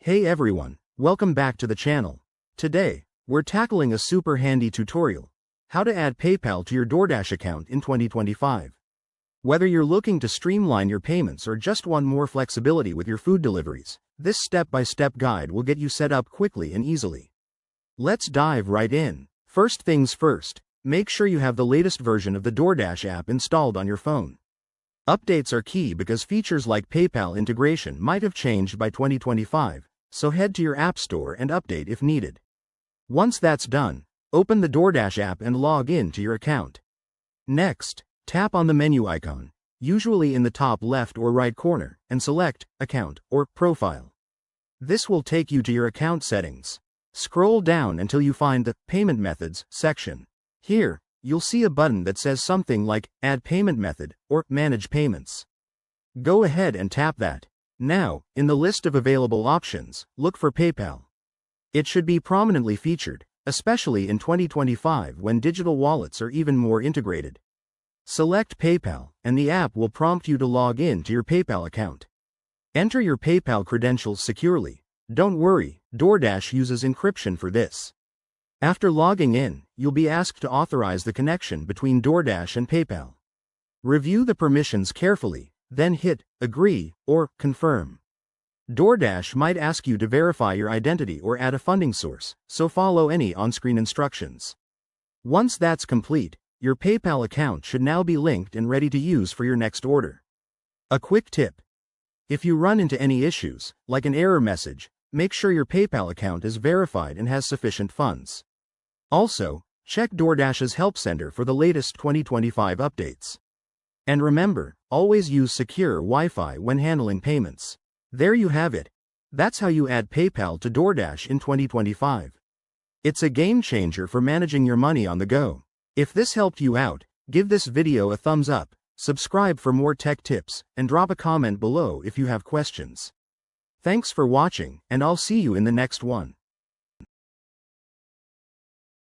Hey everyone, welcome back to the channel. Today, we're tackling a super handy tutorial: how to add PayPal to your DoorDash account in 2025. Whether you're looking to streamline your payments or just want more flexibility with your food deliveries, this step-by-step guide will get you set up quickly and easily. Let's dive right in. First things first, make sure you have the latest version of the DoorDash app installed on your phone. Updates are key because features like PayPal integration might have changed by 2025, so head to your App Store and update if needed. Once that's done, open the DoorDash app and log in to your account. Next, tap on the menu icon, usually in the top left or right corner, and select Account or Profile. This will take you to your account settings. Scroll down until you find the Payment Methods section. Here, you'll see a button that says something like Add Payment Method or Manage Payments. Go ahead and tap that. Now, in the list of available options, look for PayPal. It should be prominently featured, especially in 2025 when digital wallets are even more integrated. Select PayPal, and the app will prompt you to log in to your PayPal account. Enter your PayPal credentials securely. Don't worry, DoorDash uses encryption for this. After logging in, you'll be asked to authorize the connection between DoorDash and PayPal. Review the permissions carefully, then hit Agree or Confirm. DoorDash might ask you to verify your identity or add a funding source, so follow any on-screen instructions. Once that's complete, your PayPal account should now be linked and ready to use for your next order. A quick tip: if you run into any issues, like an error message, make sure your PayPal account is verified and has sufficient funds. Also, check DoorDash's Help Center for the latest 2025 updates. And remember, always use secure Wi-Fi when handling payments. There you have it. That's how you add PayPal to DoorDash in 2025. It's a game changer for managing your money on the go. If this helped you out, give this video a thumbs up, subscribe for more tech tips, and drop a comment below if you have questions. Thanks for watching, and I'll see you in the next one.